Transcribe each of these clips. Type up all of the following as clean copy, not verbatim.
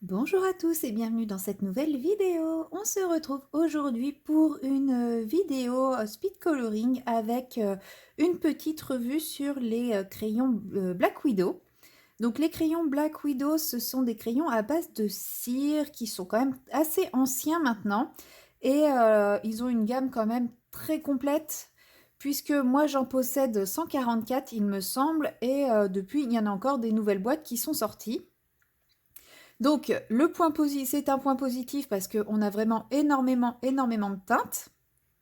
Bonjour à tous et bienvenue dans cette nouvelle vidéo. On se retrouve aujourd'hui pour une vidéo speed coloring avec une petite revue sur les crayons Black Widow. Donc les crayons Black Widow, ce sont des crayons à base de cire qui sont quand même assez anciens maintenant et ils ont une gamme quand même très complète puisque moi j'en possède 144 il me semble et depuis il y en a encore des nouvelles boîtes qui sont sorties. Donc, c'est un point positif parce qu'on a vraiment énormément de teintes.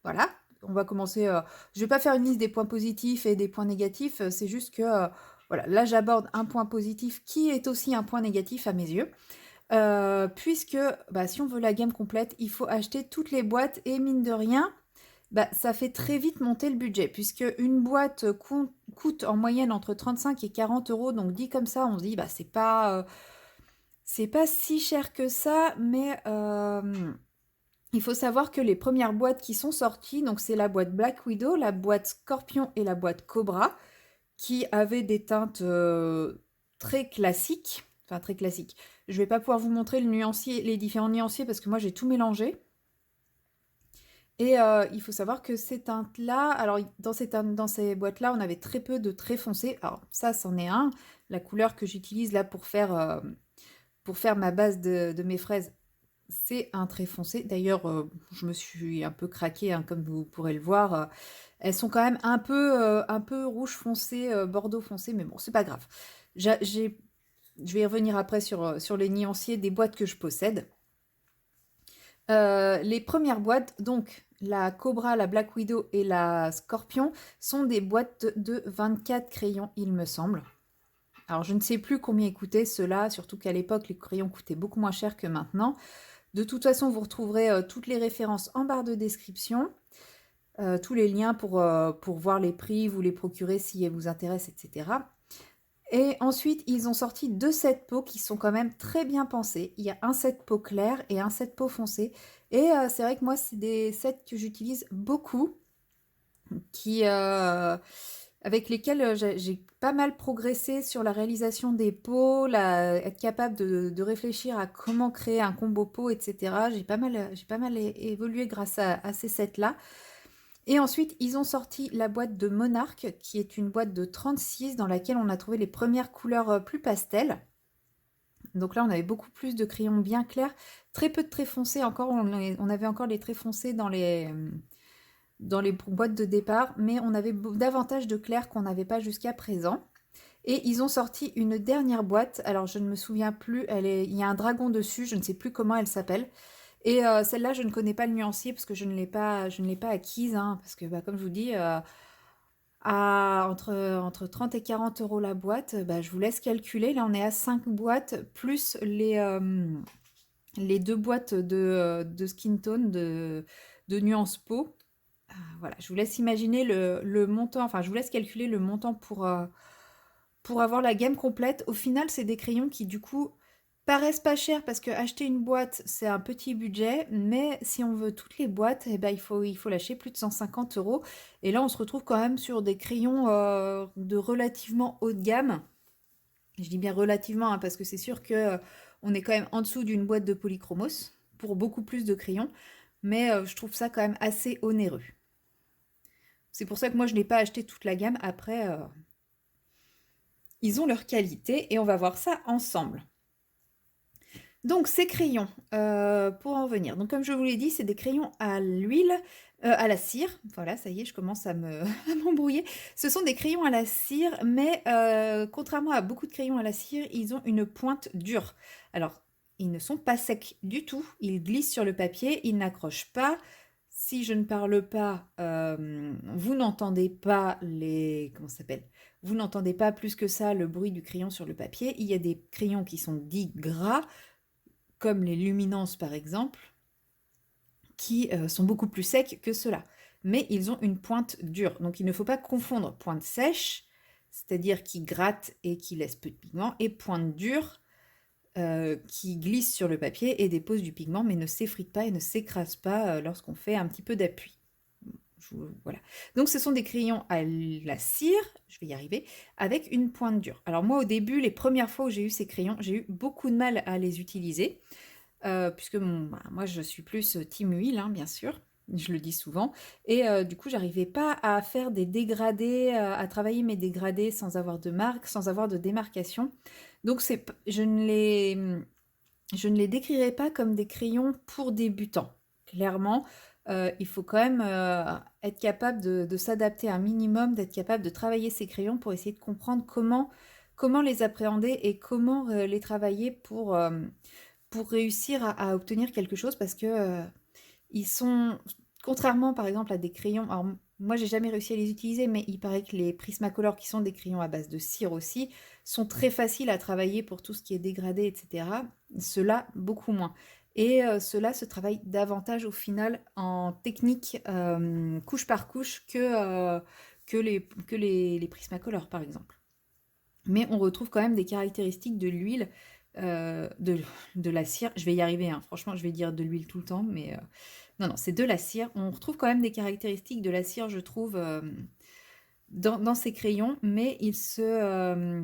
Voilà, on va commencer. Je ne vais pas faire une liste des points positifs et des points négatifs, c'est juste que, voilà, là j'aborde un point positif qui est aussi un point négatif à mes yeux. Puisque bah, si on veut la gamme complète, il faut acheter toutes les boîtes et mine de rien, bah, ça fait très vite monter le budget puisque une boîte coûte en moyenne entre 35 et 40 euros. Donc dit comme ça, on se dit bah c'est pas si cher que ça, mais il faut savoir que les premières boîtes qui sont sorties, donc c'est la boîte Black Widow, la boîte Scorpion et la boîte Cobra, qui avaient des teintes très classiques. Enfin, très classiques. Je vais pas pouvoir vous montrer les différents nuanciers parce que moi j'ai tout mélangé. Et il faut savoir que ces teintes-là, alors dans ces boîtes-là, on avait très peu de traits foncés. Alors ça, c'en est un. La couleur que j'utilise là pour faire ma base de mes fraises, c'est un trait foncé. D'ailleurs, je me suis un peu craquée, hein, comme vous pourrez le voir. Elles sont quand même un peu rouge foncé, bordeaux foncé, mais bon, c'est pas grave. Je vais y revenir après sur les nuanciers des boîtes que je possède. Les premières boîtes, donc la Cobra, la Black Widow et la Scorpion, sont des boîtes de 24 crayons, il me semble. Alors, je ne sais plus combien coûtaient ceux-là, surtout qu'à l'époque, les crayons coûtaient beaucoup moins cher que maintenant. De toute façon, vous retrouverez toutes les références en barre de description, tous les liens pour voir les prix, vous les procurer si elles vous intéressent, etc. Et ensuite, ils ont sorti deux sets peaux qui sont quand même très bien pensés. Il y a un set peau clair et un set peau foncé. Et c'est vrai que moi, c'est des sets que j'utilise beaucoup, qui, avec lesquels j'ai pas mal progressé sur la réalisation des pots, être capable de réfléchir à comment créer un combo pot, etc. J'ai pas mal évolué grâce à ces sets-là. Et ensuite, ils ont sorti la boîte de Monarch, qui est une boîte de 36 dans laquelle on a trouvé les premières couleurs plus pastel. Donc là, on avait beaucoup plus de crayons bien clairs, très peu de traits foncés encore. On avait encore les traits foncés dans les boîtes de départ, mais on avait davantage de clairs qu'on n'avait pas jusqu'à présent. Et ils ont sorti une dernière boîte, alors je ne me souviens plus, il y a un dragon dessus, je ne sais plus comment elle s'appelle. Et celle-là, je ne connais pas le nuancier parce que je ne l'ai pas acquise, hein, parce que bah, comme je vous dis, entre 30 et 40 euros la boîte, bah, je vous laisse calculer. Là, on est à 5 boîtes, plus les deux boîtes de skin tone, de nuance peau. Voilà, je vous laisse imaginer le montant, enfin, je vous laisse calculer le montant pour avoir la gamme complète. Au final, c'est des crayons qui, du coup, paraissent pas chers parce que acheter une boîte, c'est un petit budget, mais si on veut toutes les boîtes, eh ben, il faut lâcher plus de 150 euros. Et là, on se retrouve quand même sur des crayons de relativement haut de gamme. Je dis bien relativement, hein, parce que c'est sûr que on est quand même en dessous d'une boîte de polychromos pour beaucoup plus de crayons, mais je trouve ça quand même assez onéreux. C'est pour ça que moi, je n'ai pas acheté toute la gamme. Après, ils ont leur qualité et on va voir ça ensemble. Donc ces crayons, pour en venir, donc comme je vous l'ai dit, c'est des crayons à l'huile, à la cire. Voilà, ça y est, je commence à me à m'embrouiller. Ce sont des crayons à la cire, mais contrairement à beaucoup de crayons à la cire, ils ont une pointe dure. Alors, ils ne sont pas secs du tout, ils glissent sur le papier, ils n'accrochent pas. Si je ne parle pas, vous n'entendez pas les comment ça s'appelle? Vous n'entendez pas plus que ça le bruit du crayon sur le papier. Il y a des crayons qui sont dits gras, comme les luminances par exemple, qui sont beaucoup plus secs que ceux-là. Mais ils ont une pointe dure. Donc il ne faut pas confondre pointe sèche, c'est-à-dire qui gratte et qui laisse peu de pigment, et pointe dure, qui glisse sur le papier et dépose du pigment, mais ne s'effrite pas et ne s'écrase pas lorsqu'on fait un petit peu d'appui. voilà. Donc ce sont des crayons à la cire, je vais y arriver, avec une pointe dure. Alors moi au début, les premières fois où j'ai eu ces crayons, j'ai eu beaucoup de mal à les utiliser, puisque moi je suis plus team huile, hein, bien sûr, je le dis souvent, et du coup j'arrivais pas à faire des dégradés, à travailler mes dégradés sans avoir de marque, sans avoir de démarcation. Donc je ne les décrirais pas comme des crayons pour débutants. Clairement, il faut quand même être capable de s'adapter un minimum, d'être capable de travailler ces crayons pour essayer de comprendre comment les appréhender et comment les travailler pour réussir à obtenir quelque chose parce que ils sont, contrairement par exemple à des crayons, alors moi j'ai jamais réussi à les utiliser, mais il paraît que les Prismacolor, qui sont des crayons à base de cire aussi, sont très faciles à travailler pour tout ce qui est dégradé, etc. Ceux-là, beaucoup moins. Et ceux-là se travaillent davantage au final en technique couche par couche que les Prismacolor par exemple. Mais on retrouve quand même des caractéristiques de l'huile, de la cire. Je vais y arriver, hein. Franchement, je vais dire de l'huile tout le temps, mais non, non, c'est de la cire. On retrouve quand même des caractéristiques de la cire, je trouve, dans ces crayons, mais ils se...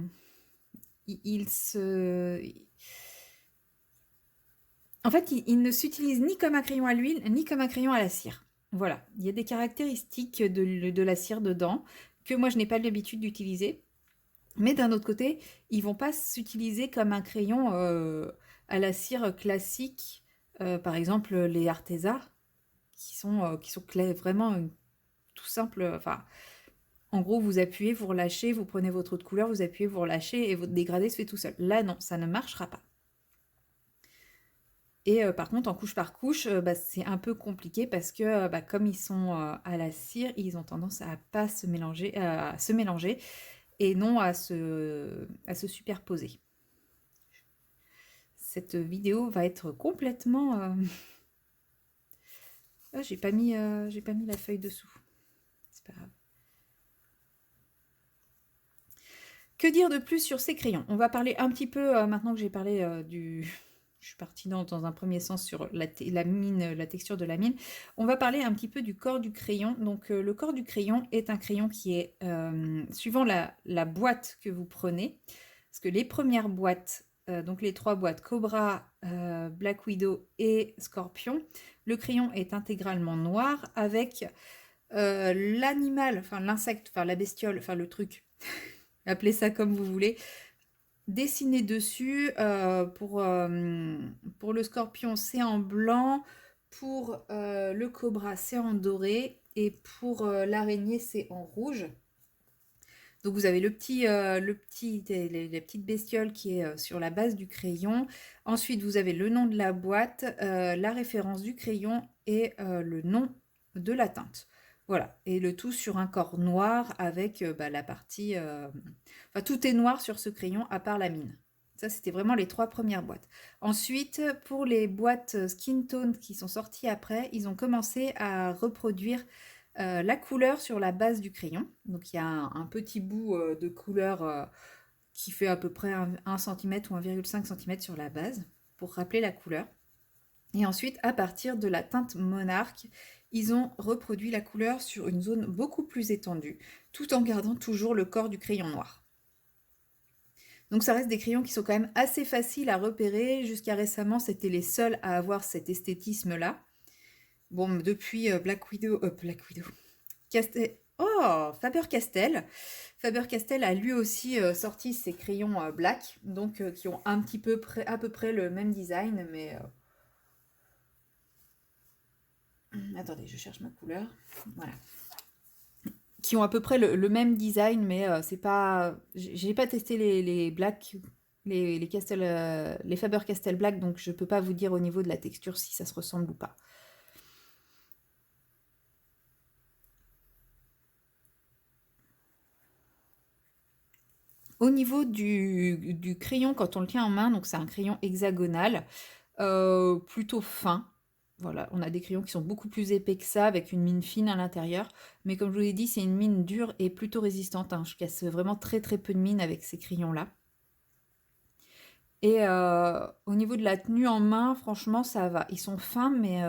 En fait, ils ne s'utilisent ni comme un crayon à l'huile, ni comme un crayon à la cire. Voilà, il y a des caractéristiques de la cire dedans que moi je n'ai pas l'habitude d'utiliser. Mais d'un autre côté, ils vont pas s'utiliser comme un crayon à la cire classique. Par exemple, les Arteza, qui sont vraiment tout simples. Enfin, en gros, vous appuyez, vous relâchez, vous prenez votre eau de couleur, vous appuyez, vous relâchez et votre dégradé se fait tout seul. Là, non, ça ne marchera pas. Et par contre, en couche par couche, bah, c'est un peu compliqué parce que bah, comme ils sont à la cire, ils ont tendance à pas se mélanger et non à se superposer. Cette vidéo va être complètement... Ah, j'ai pas mis la feuille dessous. C'est pas grave. Que dire de plus sur ces crayons? On va parler un petit peu, maintenant que j'ai parlé du... Je suis partie dans un premier sens sur la mine, la texture de la mine. On va parler un petit peu du corps du crayon. Donc le corps du crayon est un crayon qui est, suivant la boîte que vous prenez, parce que les premières boîtes, donc les 3 boîtes, Cobra, Black Widow et Scorpion, le crayon est intégralement noir avec l'animal, enfin l'insecte, enfin la bestiole, enfin le truc, appelez ça comme vous voulez, dessiné dessus. Pour le Scorpion, c'est en blanc, pour le Cobra, c'est en doré, et pour l'araignée, c'est en rouge. Donc vous avez les petites bestioles qui est sur la base du crayon. Ensuite, vous avez le nom de la boîte, la référence du crayon et le nom de la teinte. Voilà, et le tout sur un corps noir avec bah, la partie... Enfin, tout est noir sur ce crayon à part la mine. Ça, c'était vraiment les 3 premières boîtes. Ensuite, pour les boîtes Skin Tone qui sont sorties après, ils ont commencé à reproduire la couleur sur la base du crayon. Donc il y a un petit bout de couleur qui fait à peu près 1 cm ou 1,5 cm sur la base pour rappeler la couleur. Et ensuite, à partir de la teinte Monarch, ils ont reproduit la couleur sur une zone beaucoup plus étendue, tout en gardant toujours le corps du crayon noir. Donc ça reste des crayons qui sont quand même assez faciles à repérer. Jusqu'à récemment, c'était les seuls à avoir cet esthétisme-là. Bon, depuis Black Widow, Faber-Castell. Faber-Castell a lui aussi sorti ses crayons black, donc qui ont à peu près le même design, mais... Attendez, je cherche ma couleur. Voilà. Qui ont à peu près le même design, mais c'est pas... J'ai pas testé les black, les Faber-Castell black, donc je peux pas vous dire au niveau de la texture si ça se ressemble ou pas. Au niveau du crayon, quand on le tient en main, donc c'est un crayon hexagonal, plutôt fin. Voilà, on a des crayons qui sont beaucoup plus épais que ça, avec une mine fine à l'intérieur. Mais comme je vous l'ai dit, c'est une mine dure et plutôt résistante, hein. Je casse vraiment très très peu de mine avec ces crayons-là. Et au niveau de la tenue en main, franchement, ça va. Ils sont fins, mais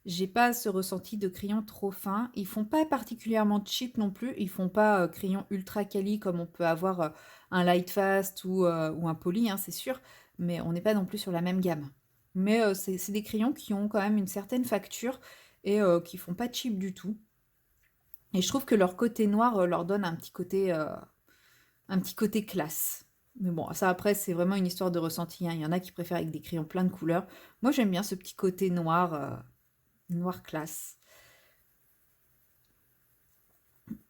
J'ai pas ce ressenti de crayon trop fin. Ils font pas particulièrement cheap non plus. Ils font pas crayon ultra quali comme on peut avoir un Lightfast ou un Poly, hein, c'est sûr. Mais on n'est pas non plus sur la même gamme. Mais c'est des crayons qui ont quand même une certaine facture et qui font pas cheap du tout. Et je trouve que leur côté noir leur donne un petit côté classe. Mais bon, ça après, c'est vraiment une histoire de ressenti, hein. Il y en a qui préfèrent avec des crayons plein de couleurs. Moi, j'aime bien ce petit côté noir, noir classe.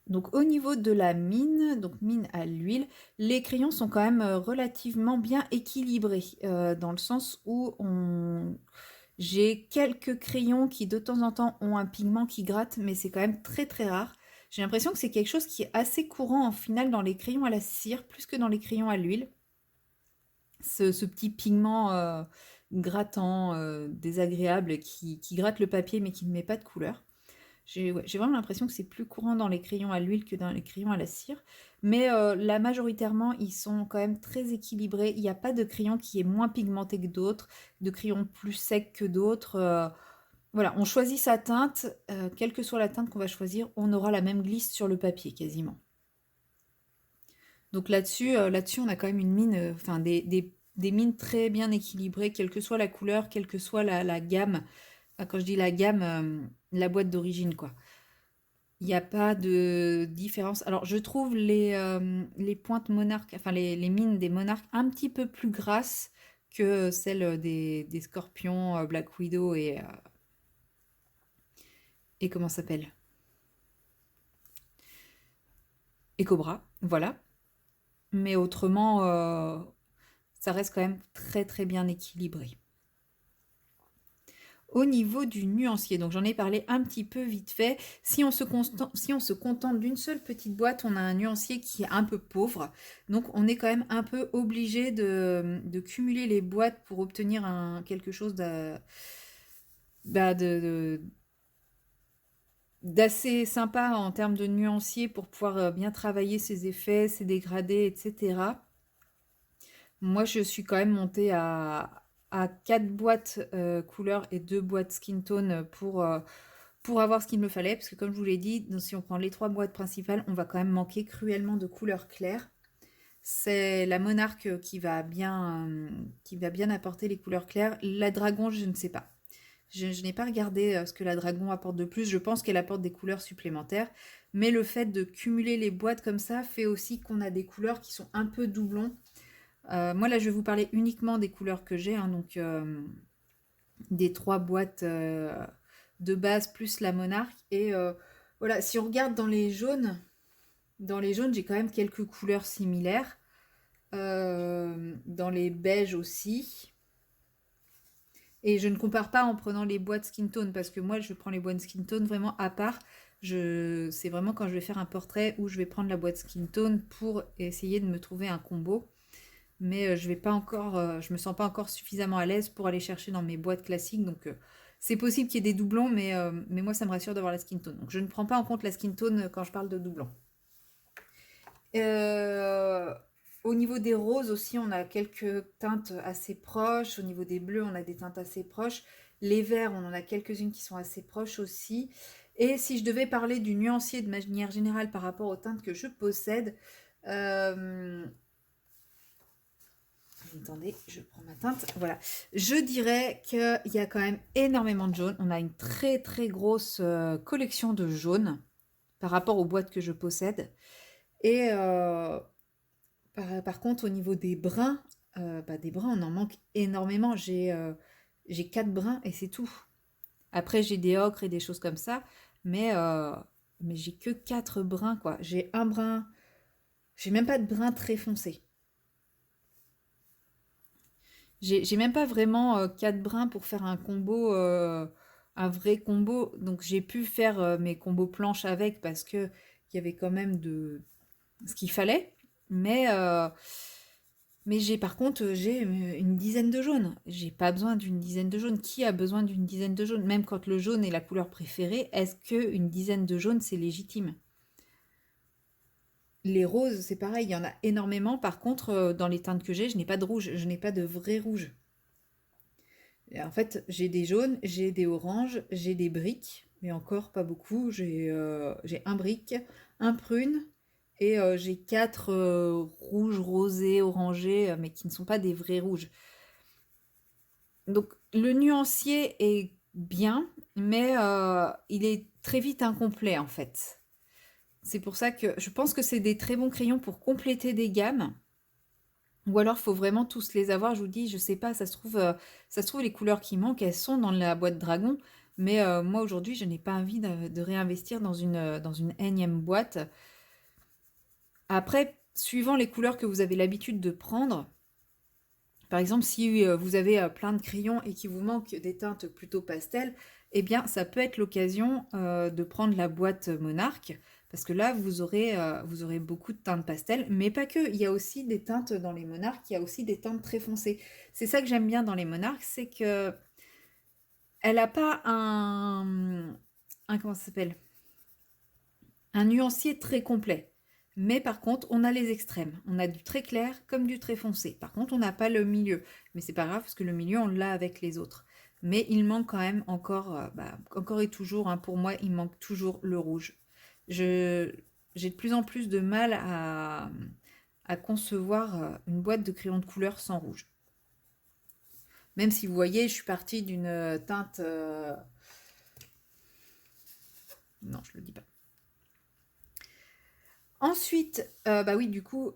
Donc au niveau de la mine, donc mine à l'huile, les crayons sont quand même relativement bien équilibrés, dans le sens où j'ai quelques crayons qui de temps en temps ont un pigment qui gratte, mais c'est quand même très très rare. J'ai l'impression que c'est quelque chose qui est assez courant en final dans les crayons à la cire, plus que dans les crayons à l'huile. Ce petit pigment grattant, désagréable, qui gratte le papier mais qui ne met pas de couleur. J'ai vraiment l'impression que c'est plus courant dans les crayons à l'huile que dans les crayons à la cire. Mais là, majoritairement, ils sont quand même très équilibrés. Il n'y a pas de crayon qui est moins pigmenté que d'autres, de crayon plus sec que d'autres. Voilà, on choisit sa teinte. Quelle que soit la teinte qu'on va choisir, on aura la même glisse sur le papier quasiment. Donc là-dessus, on a quand même une mine, enfin des mines très bien équilibrées, quelle que soit la couleur, quelle que soit la gamme. Enfin, quand je dis la gamme, la boîte d'origine, quoi. Il n'y a pas de différence. Alors, je trouve les pointes monarques, enfin les mines des monarques un petit peu plus grasses que celles des scorpions, Black Widow et comment ça s'appelle? Et Cobra, voilà. Mais autrement, ça reste quand même très très bien équilibré. Au niveau du nuancier, donc j'en ai parlé un petit peu vite fait. Si on se contente d'une seule petite boîte, on a un nuancier qui est un peu pauvre. Donc on est quand même un peu obligé de cumuler les boîtes pour obtenir quelque chose bah, d'assez sympa en termes de nuancier pour pouvoir bien travailler ses effets, ses dégradés, etc. Moi, je suis quand même montée à 4 boîtes couleur et 2 boîtes skin tone pour avoir ce qu'il me fallait. Parce que comme je vous l'ai dit, si on prend les 3 boîtes principales, on va quand même manquer cruellement de couleurs claires. C'est la monarque qui va bien apporter les couleurs claires. La dragon, je ne sais pas. Je n'ai pas regardé ce que la dragon apporte de plus. Je pense qu'elle apporte des couleurs supplémentaires. Mais le fait de cumuler les boîtes comme ça fait aussi qu'on a des couleurs qui sont un peu doublons. Moi là je vais vous parler uniquement des couleurs que j'ai, hein, donc des 3 boîtes de base plus la monarque. Et voilà, si on regarde dans les jaunes j'ai quand même quelques couleurs similaires. Dans les beiges aussi. Et je ne compare pas en prenant les boîtes skin tone parce que moi je prends les boîtes skin tone vraiment à part. C'est vraiment quand je vais faire un portrait où je vais prendre la boîte skin tone pour essayer de me trouver un combo. Mais je vais pas encore, je me sens pas encore suffisamment à l'aise pour aller chercher dans mes boîtes classiques. Donc c'est possible qu'il y ait des doublons, mais moi ça me rassure d'avoir la skin tone. Donc je ne prends pas en compte la skin tone quand je parle de doublons. Euh, Au niveau des roses aussi, on a quelques teintes assez proches. Au niveau des bleus, on a des teintes assez proches. Les verts, on en a quelques-unes qui sont assez proches aussi. Et si je devais parler du nuancier de manière générale par rapport aux teintes que je possède, euh, attendez, je prends ma teinte. Voilà. Je dirais qu'il y a quand même énormément de jaunes. On a une très très grosse collection de jaunes par rapport aux boîtes que je possède. Et par contre, au niveau des bruns, on en manque énormément. J'ai 4 bruns et c'est tout. Après, j'ai des ocres et des choses comme ça. Mais, euh, mais j'ai que 4 bruns, quoi. J'ai un brun. J'ai même pas de brun très foncé. J'ai même pas vraiment 4 brins pour faire un combo, un vrai combo. Donc j'ai pu faire mes combos planches avec parce que il y avait quand même de ce qu'il fallait. Mais, euh, mais j'ai par contre j'ai une dizaine de jaunes. J'ai pas besoin d'une dizaine de jaunes. Qui a besoin d'une dizaine de jaunes? Même quand le jaune est la couleur préférée, est-ce que une dizaine de jaunes c'est légitime? Les roses, c'est pareil, il y en a énormément. Par contre, dans les teintes que j'ai, je n'ai pas de rouge, je n'ai pas de vrai rouge. Et en fait, j'ai des jaunes, j'ai des oranges, j'ai des briques, mais encore pas beaucoup. J'ai un brique, un prune, et j'ai quatre rouges, rosés, orangés, mais qui ne sont pas des vrais rouges. Donc le nuancier est bien, mais il est très vite incomplet en fait. C'est pour ça que je pense que c'est des très bons crayons pour compléter des gammes. Ou alors, faut vraiment tous les avoir. Je vous dis, je sais pas, ça se trouve les couleurs qui manquent, elles sont dans la boîte Dragon. Mais moi aujourd'hui, je n'ai pas envie de réinvestir dans une énième boîte. Après, suivant les couleurs que vous avez l'habitude de prendre, par exemple, si vous avez plein de crayons et qu'il vous manque des teintes plutôt pastel, eh bien, ça peut être l'occasion de prendre la boîte Monarch, parce que là, vous aurez beaucoup de teintes pastel, mais pas que. Il y a aussi des teintes dans les Monarch, il y a aussi des teintes très foncées. C'est ça que j'aime bien dans les Monarch, c'est que elle n'a pas un comment ça s'appelle? Un nuancier très complet. Mais par contre, on a les extrêmes. On a du très clair comme du très foncé. Par contre, on n'a pas le milieu. Mais c'est pas grave parce que le milieu, on l'a avec les autres. Mais il manque quand même encore, encore et toujours, hein, pour moi, il manque toujours le rouge. Je, j'ai de plus en plus de mal à concevoir une boîte de crayons de couleur sans rouge. Même si vous voyez, je suis partie d'une teinte... Non, je le dis pas. Ensuite, bah oui, du coup,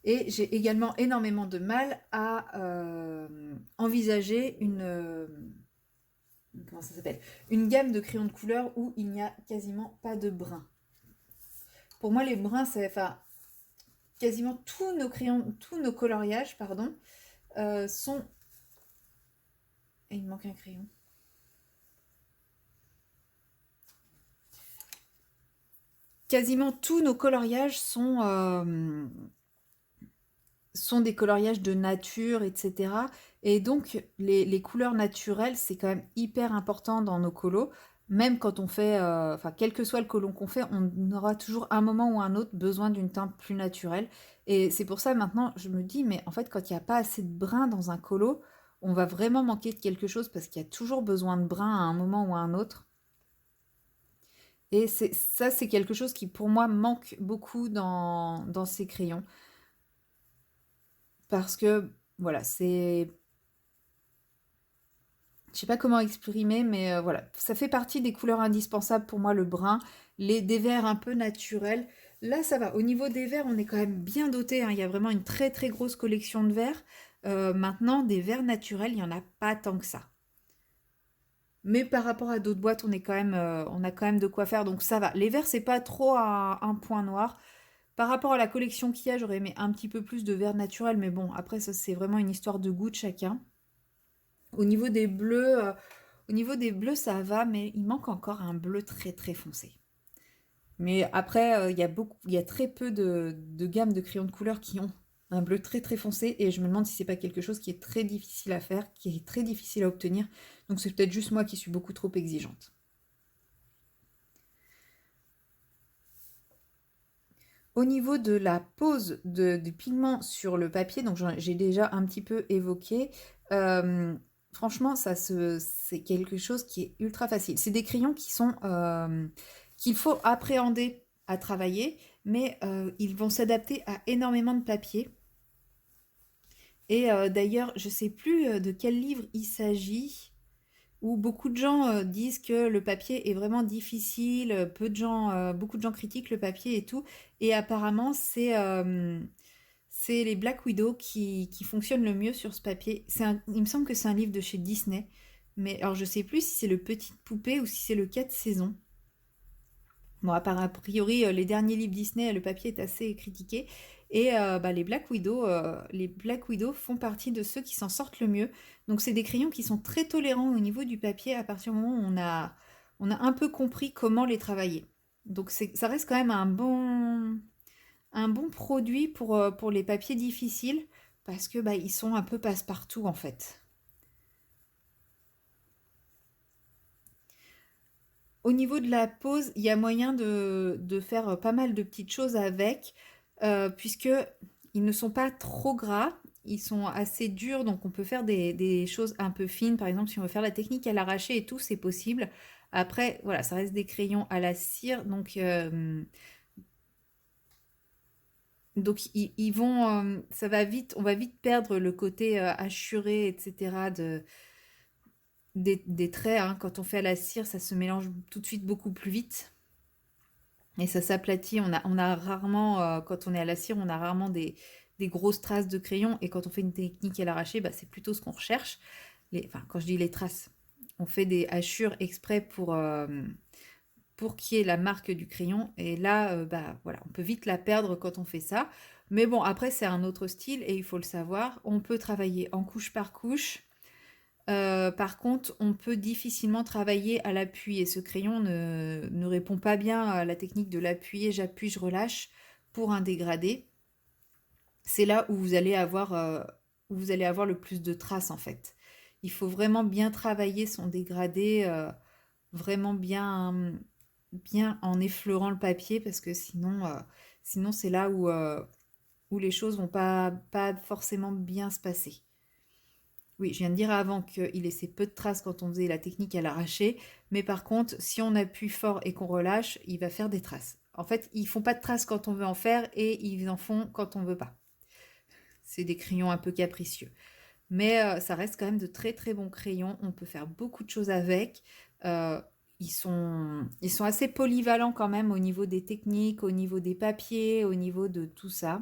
et j'ai également énormément de mal à envisager comment ça s'appelle? Une gamme de crayons de couleur où il n'y a quasiment pas de brun. Pour moi, les bruns, c'est, enfin, quasiment tous nos crayons, tous nos coloriages, pardon, sont... Et il me manque un crayon. Quasiment tous nos coloriages sont des coloriages de nature, etc. Et donc, les couleurs naturelles, c'est quand même hyper important dans nos colos. Même quand on fait, enfin, quel que soit le colon qu'on fait, on aura toujours un moment ou un autre besoin d'une teinte plus naturelle. Et c'est pour ça maintenant, je me dis, mais en fait, quand il n'y a pas assez de brun dans un colo, on va vraiment manquer de quelque chose parce qu'il y a toujours besoin de brun à un moment ou à un autre. Et ça, c'est quelque chose qui, pour moi, manque beaucoup dans ces crayons. Parce que, voilà, c'est... Je sais pas comment exprimer, mais voilà, ça fait partie des couleurs indispensables pour moi, le brun, des verts un peu naturels. Là, ça va. Au niveau des verts, on est quand même bien doté, hein. Il y a vraiment une très très grosse collection de verts. Maintenant, des verts naturels, il n'y en a pas tant que ça. Mais par rapport à d'autres boîtes, on a quand même de quoi faire, donc ça va. Les verts, c'est pas trop un point noir. Par rapport à la collection qu'il y a, j'aurais aimé un petit peu plus de verts naturels, mais bon, après, ça, c'est vraiment une histoire de goût de chacun. Au niveau des bleus, ça va, mais il manque encore un bleu très très foncé. Mais après, il y a très peu de gammes de crayons de couleur qui ont un bleu très très foncé, et je me demande si c'est pas quelque chose qui est très difficile à faire, qui est très difficile à obtenir. Donc c'est peut-être juste moi qui suis beaucoup trop exigeante. Au niveau de la pose du pigment sur le papier, donc j'ai déjà un petit peu évoqué, euh, franchement, c'est quelque chose qui est ultra facile. C'est des crayons qu'il faut appréhender à travailler, mais ils vont s'adapter à énormément de papier. Et d'ailleurs, je ne sais plus de quel livre il s'agit, où beaucoup de gens disent que le papier est vraiment difficile, beaucoup de gens critiquent le papier et tout, et apparemment c'est les Black Widow qui fonctionnent le mieux sur ce papier. Il me semble que c'est un livre de chez Disney, mais alors je sais plus si c'est le Petite Poupée ou si c'est le 4 saisons. Bon, a priori, les derniers livres Disney, le papier est assez critiqué. Et bah, les Black Widow font partie de ceux qui s'en sortent le mieux. Donc, c'est des crayons qui sont très tolérants au niveau du papier à partir du moment où on a un peu compris comment les travailler. Donc, ça reste quand même un bon produit pour les papiers difficiles parce que bah, ils sont un peu passe-partout en fait. Au niveau de la pose, il y a moyen de faire pas mal de petites choses avec, puisque ils ne sont pas trop gras, ils sont assez durs, donc on peut faire des choses un peu fines. Par exemple, si on veut faire la technique à l'arraché et tout, c'est possible. Après, voilà, ça reste des crayons à la cire, donc ils vont, ça va vite, on va vite perdre le côté hachuré, etc. Des traits, hein. Quand on fait à la cire, ça se mélange tout de suite beaucoup plus vite et ça s'aplatit. On a rarement, quand on est à la cire, on a rarement des grosses traces de crayon, et quand on fait une technique à l'arraché, bah, c'est plutôt ce qu'on recherche. Enfin, quand je dis les traces, on fait des hachures exprès pour qu'il y ait la marque du crayon. Et là, bah, voilà, on peut vite la perdre quand on fait ça. Mais bon, après, c'est un autre style et il faut le savoir. On peut travailler en couche par couche. Par contre, on peut difficilement travailler à l'appui et ce crayon ne répond pas bien à la technique de l'appuyer, j'appuie, je relâche pour un dégradé. C'est là où vous allez avoir le plus de traces en fait. Il faut vraiment bien travailler son dégradé, vraiment bien en effleurant le papier, parce que sinon c'est là où les choses vont pas forcément bien se passer. Oui, je viens de dire avant qu'il laissait peu de traces quand on faisait la technique à l'arraché, mais par contre, si on appuie fort et qu'on relâche, il va faire des traces. En fait, ils font pas de traces quand on veut en faire et ils en font quand on veut pas. C'est des crayons un peu capricieux. Mais ça reste quand même de très très bons crayons. On peut faire beaucoup de choses avec. Euh, ils sont assez polyvalents quand même au niveau des techniques, au niveau des papiers, au niveau de tout ça.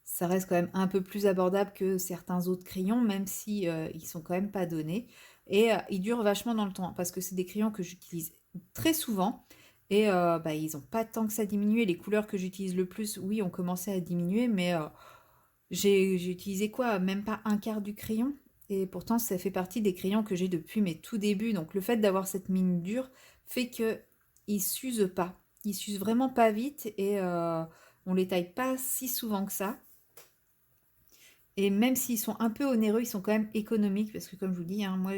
Ça reste quand même un peu plus abordable que certains autres crayons, même si ils sont quand même pas donnés. Et ils durent vachement dans le temps, parce que c'est des crayons que j'utilise très souvent. Et bah, ils n'ont pas tant que ça diminué. Les couleurs que j'utilise le plus, oui, ont commencé à diminuer, mais j'ai utilisé quoi? Même pas un quart du crayon. Et pourtant, ça fait partie des crayons que j'ai depuis mes tout débuts. Donc le fait d'avoir cette mine dure fait que ils s'usent pas. Ils s'usent vraiment pas vite et on les taille pas si souvent que ça. Et même s'ils sont un peu onéreux, ils sont quand même économiques parce que comme je vous dis, hein, moi,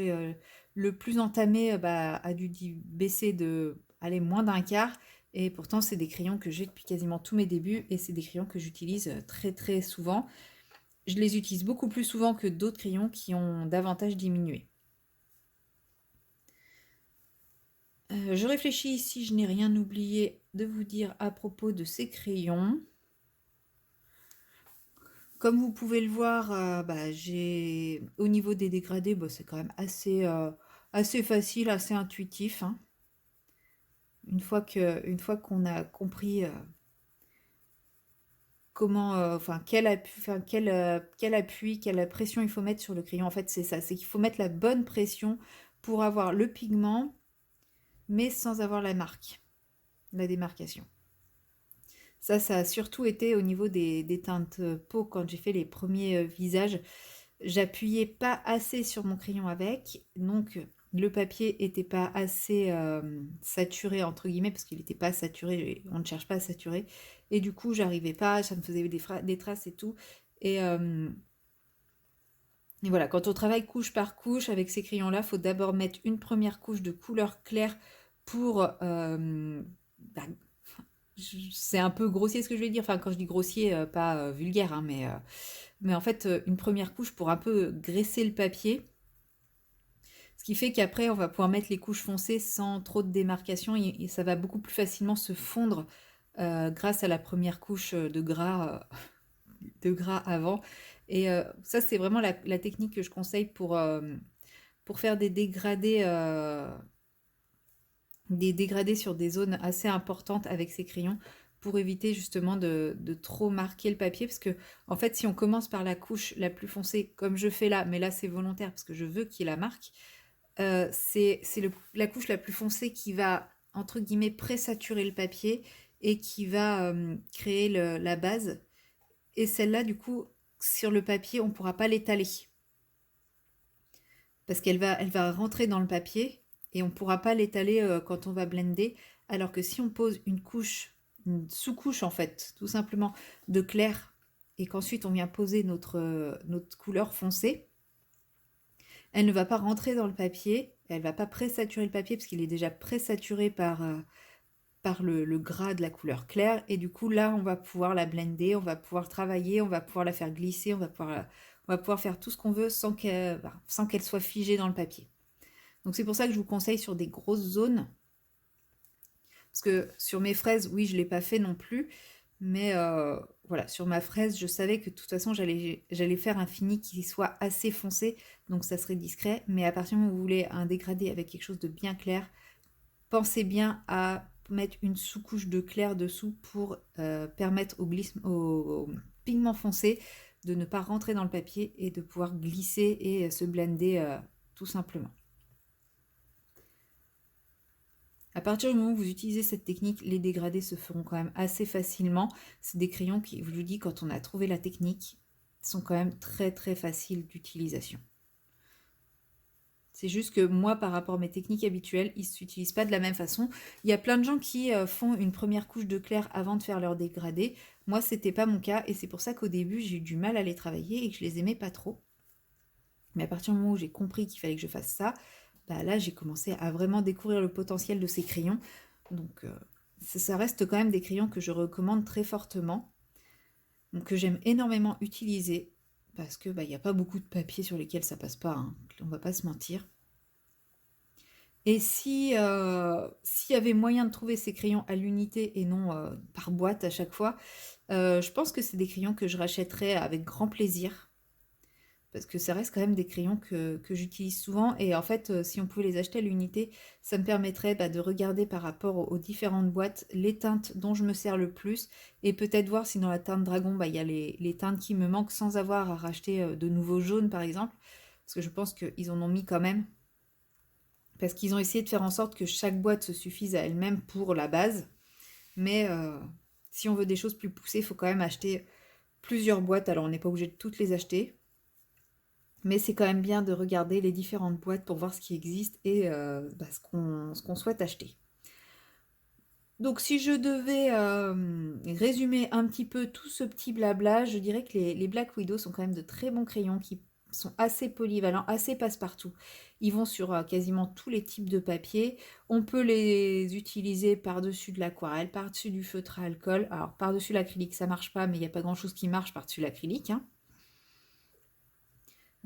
le plus entamé bah, a dû baisser de aller moins d'un quart. Et pourtant, c'est des crayons que j'ai depuis quasiment tous mes débuts et c'est des crayons que j'utilise très très souvent. Je les utilise beaucoup plus souvent que d'autres crayons qui ont davantage diminué. Je réfléchis si je n'ai rien oublié de vous dire à propos de ces crayons. Comme vous pouvez le voir, bah, au niveau des dégradés, bah, c'est quand même assez facile, assez intuitif, hein. Une fois qu'on a compris comment, enfin, quel appui, quelle pression il faut mettre sur le crayon. En fait, c'est ça, c'est qu'il faut mettre la bonne pression pour avoir le pigment, mais sans avoir la marque, la démarcation. Ça a surtout été au niveau des teintes peau quand j'ai fait les premiers visages. J'appuyais pas assez sur mon crayon avec, donc le papier était pas assez saturé entre guillemets parce qu'il n'était pas saturé, on ne cherche pas à saturer, et du coup j'arrivais pas, ça me faisait des traces et tout. Et, euh, et voilà, quand on travaille couche par couche avec ces crayons-là, il faut d'abord mettre une première couche de couleur claire pour bah, c'est un peu grossier ce que je vais dire. Enfin, quand je dis grossier, pas vulgaire, hein, mais en fait, une première couche pour un peu graisser le papier. Ce qui fait qu'après, on va pouvoir mettre les couches foncées sans trop de démarcation et ça va beaucoup plus facilement se fondre grâce à la première couche de gras avant. Et ça, c'est vraiment la technique que je conseille pour faire des dégradés sur des zones assez importantes avec ces crayons pour éviter justement de trop marquer le papier parce que en fait si on commence par la couche la plus foncée comme je fais là, mais là c'est volontaire parce que je veux qu'il y ait la marque, c'est la couche la plus foncée qui va entre guillemets présaturer le papier et qui va créer la base, et celle-là du coup sur le papier on ne pourra pas l'étaler parce elle va rentrer dans le papier et on ne pourra pas l'étaler quand on va blender. Alors que si on pose une sous-couche en fait, tout simplement de clair, et qu'ensuite on vient poser notre couleur foncée, elle ne va pas rentrer dans le papier, elle ne va pas présaturer le papier parce qu'il est déjà présaturé par le gras de la couleur claire et du coup là on va pouvoir la blender, on va pouvoir travailler, on va pouvoir la faire glisser, on va pouvoir faire tout ce qu'on veut sans qu'elle soit figée dans le papier. Donc c'est pour ça que je vous conseille sur des grosses zones, parce que sur mes fraises, oui, je ne l'ai pas fait non plus, mais voilà, sur ma fraise, je savais que de toute façon, j'allais faire un fini qui soit assez foncé, donc ça serait discret, mais à partir du moment où vous voulez un dégradé avec quelque chose de bien clair, pensez bien à mettre une sous-couche de clair dessous pour permettre au pigment foncé de ne pas rentrer dans le papier et de pouvoir glisser et se blender tout simplement. À partir du moment où vous utilisez cette technique, les dégradés se feront quand même assez facilement. C'est des crayons qui, je vous dis, quand on a trouvé la technique, sont quand même très très faciles d'utilisation. C'est juste que moi, par rapport à mes techniques habituelles, ils ne s'utilisent pas de la même façon. Il y a plein de gens qui font une première couche de clair avant de faire leur dégradé. Moi, c'était pas mon cas et c'est pour ça qu'au début, j'ai eu du mal à les travailler et que je les aimais pas trop. Mais à partir du moment où j'ai compris qu'il fallait que je fasse ça, bah là, j'ai commencé à vraiment découvrir le potentiel de ces crayons. Donc, ça reste quand même des crayons que je recommande très fortement, donc que j'aime énormément utiliser, parce que il n'y a pas beaucoup de papier sur lesquels ça passe pas, hein, on va pas se mentir. Et si s'il y avait moyen de trouver ces crayons à l'unité et non par boîte à chaque fois, je pense que c'est des crayons que je rachèterais avec grand plaisir. Parce que ça reste quand même des crayons que j'utilise souvent. Et en fait, si on pouvait les acheter à l'unité, ça me permettrait de regarder par rapport aux différentes boîtes les teintes dont je me sers le plus. Et peut-être voir si dans la teinte dragon, il y a les teintes qui me manquent sans avoir à racheter de nouveaux jaunes, par exemple. Parce que je pense qu'ils en ont mis quand même. Parce qu'ils ont essayé de faire en sorte que chaque boîte se suffise à elle-même pour la base. Mais si on veut des choses plus poussées, il faut quand même acheter plusieurs boîtes. Alors on n'est pas obligé de toutes les acheter. Mais c'est quand même bien de regarder les différentes boîtes pour voir ce qui existe et ce qu'on souhaite acheter. Donc si je devais résumer un petit peu tout ce petit blabla, je dirais que les Black Widow sont quand même de très bons crayons qui sont assez polyvalents, assez passe-partout. Ils vont sur quasiment tous les types de papier. On peut les utiliser par-dessus de l'aquarelle, par-dessus du feutre à alcool. Alors par-dessus l'acrylique ça marche pas, mais il n'y a pas grand-chose qui marche par-dessus l'acrylique, hein.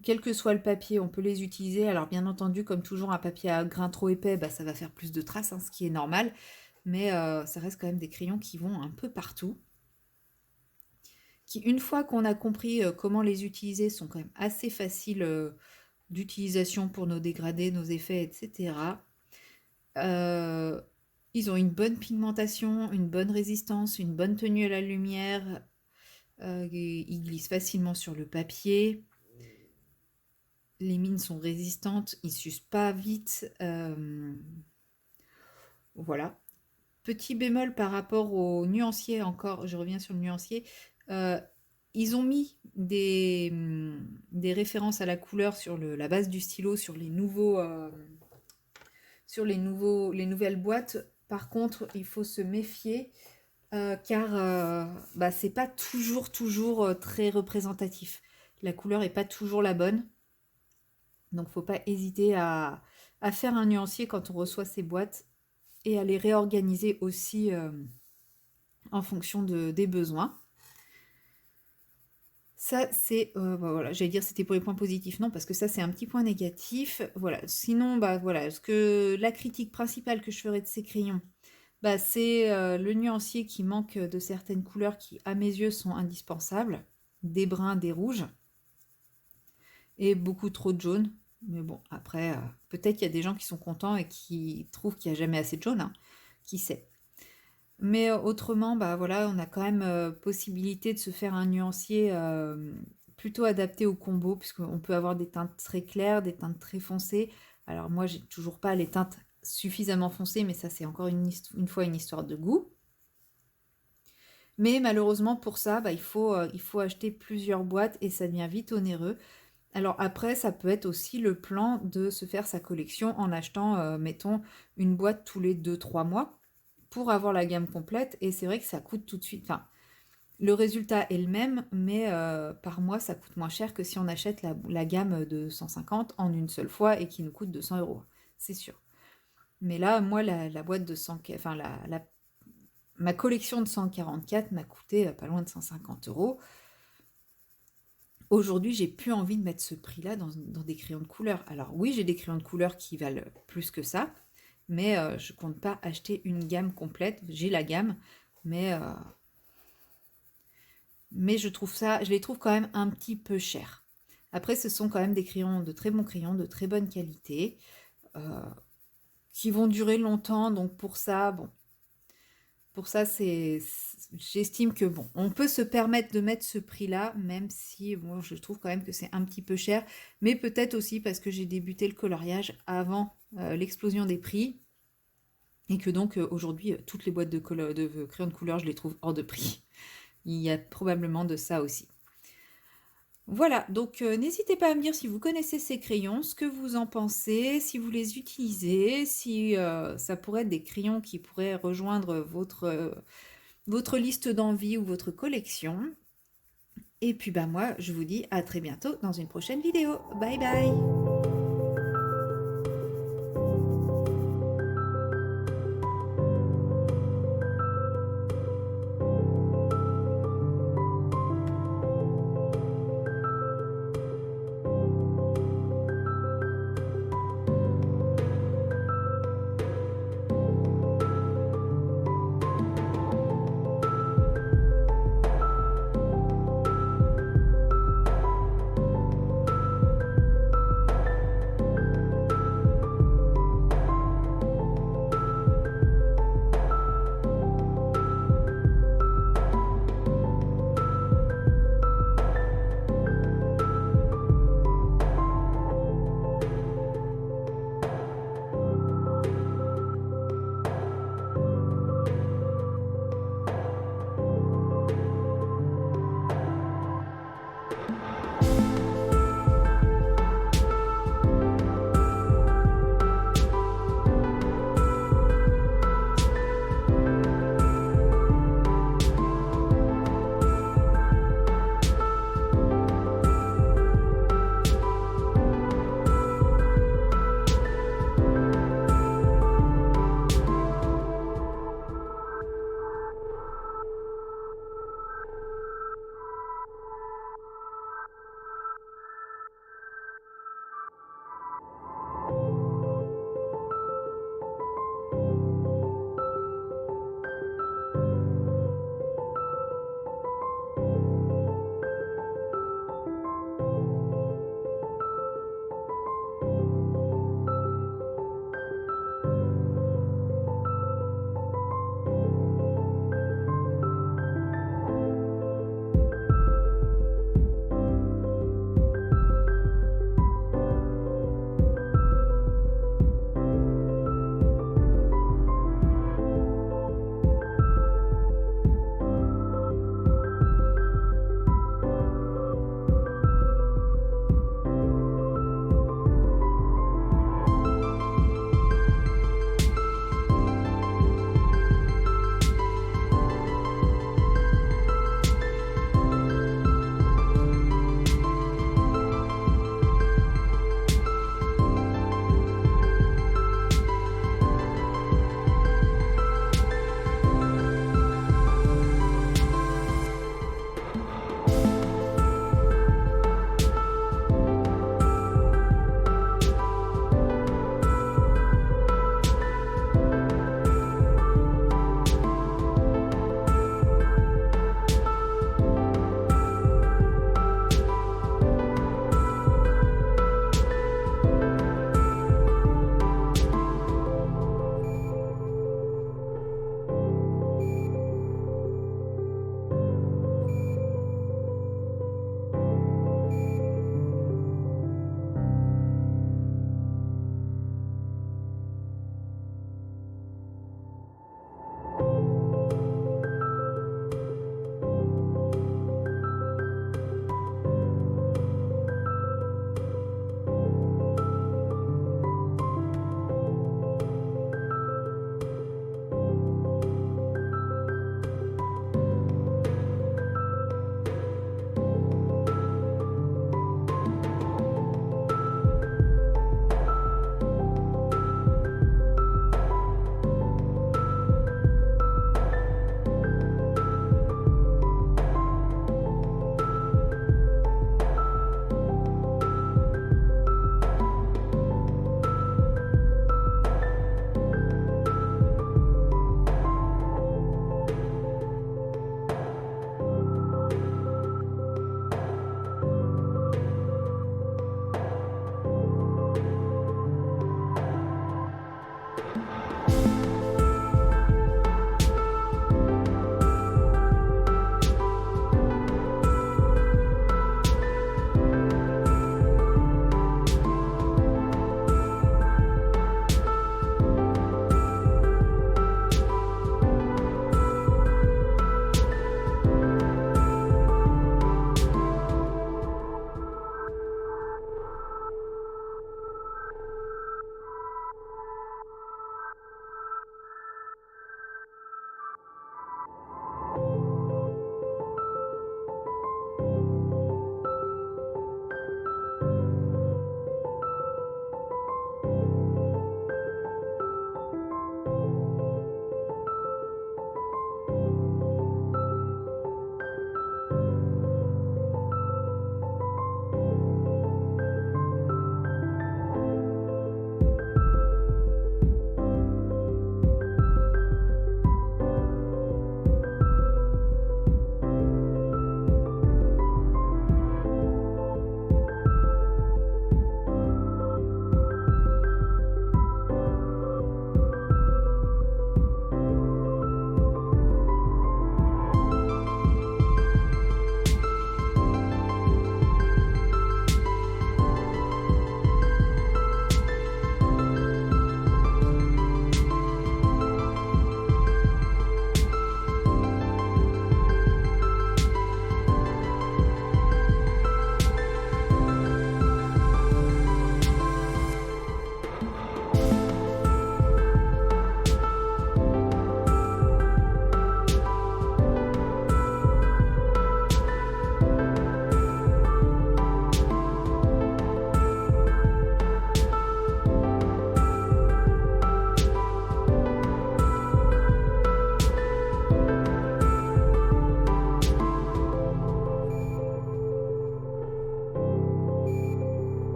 Quel que soit le papier, on peut les utiliser. Alors bien entendu, comme toujours, un papier à grain trop épais, ça va faire plus de traces, hein, ce qui est normal. Mais ça reste quand même des crayons qui vont un peu partout. Qui, une fois qu'on a compris comment les utiliser, sont quand même assez faciles d'utilisation pour nos dégradés, nos effets, etc. Ils ont une bonne pigmentation, une bonne résistance, une bonne tenue à la lumière. Ils glissent facilement sur le papier. Les mines sont résistantes, ils s'usent pas vite. Voilà. Petit bémol par rapport au nuancier, encore, je reviens sur le nuancier. Ils ont mis des références à la couleur sur la base du stylo, sur les les nouvelles boîtes. Par contre, il faut se méfier car c'est pas toujours très représentatif. La couleur est pas toujours la bonne. Donc, faut pas hésiter à faire un nuancier quand on reçoit ces boîtes et à les réorganiser aussi en fonction des besoins. Ça, c'est... voilà, j'allais dire c'était pour les points positifs. Non, parce que ça, c'est un petit point négatif. Voilà. Sinon, voilà, la critique principale que je ferais de ces crayons, c'est le nuancier qui manque de certaines couleurs qui, à mes yeux, sont indispensables. Des bruns, des rouges. Et beaucoup trop de jaune. Mais bon, après, peut-être qu'il y a des gens qui sont contents et qui trouvent qu'il n'y a jamais assez de jaune, hein. Qui sait. Mais autrement, voilà, on a quand même possibilité de se faire un nuancier plutôt adapté au combo, puisqu'on peut avoir des teintes très claires, des teintes très foncées. Alors moi, j'ai toujours pas les teintes suffisamment foncées, mais ça, c'est encore une fois une histoire de goût. Mais malheureusement, pour ça, il faut acheter plusieurs boîtes et ça devient vite onéreux. Alors après, ça peut être aussi le plan de se faire sa collection en achetant, mettons, une boîte tous les 2-3 mois pour avoir la gamme complète. Et c'est vrai que ça coûte tout de suite... Enfin, le résultat est le même, mais par mois, ça coûte moins cher que si on achète la gamme de 150 en une seule fois et qui nous coûte 200 €. C'est sûr. Mais là, moi, la boîte de 100... Enfin, ma collection de 144 m'a coûté pas loin de 150 €. Aujourd'hui, j'ai plus envie de mettre ce prix-là dans des crayons de couleur. Alors oui, j'ai des crayons de couleur qui valent plus que ça, mais je compte pas acheter une gamme complète. J'ai la gamme, mais je les trouve quand même un petit peu chers. Après, ce sont quand même des crayons, de très bons crayons, de très bonne qualité, qui vont durer longtemps. Donc pour ça, bon, j'estime que bon, on peut se permettre de mettre ce prix-là, même si bon, je trouve quand même que c'est un petit peu cher, mais peut-être aussi parce que j'ai débuté le coloriage avant l'explosion des prix, et que donc aujourd'hui, toutes les boîtes de crayons de couleur, je les trouve hors de prix. Il y a probablement de ça aussi. Voilà, donc n'hésitez pas à me dire si vous connaissez ces crayons, ce que vous en pensez, si vous les utilisez, si ça pourrait être des crayons qui pourraient rejoindre votre liste d'envie ou votre collection. Et puis bah moi, je vous dis à très bientôt dans une prochaine vidéo. Bye bye!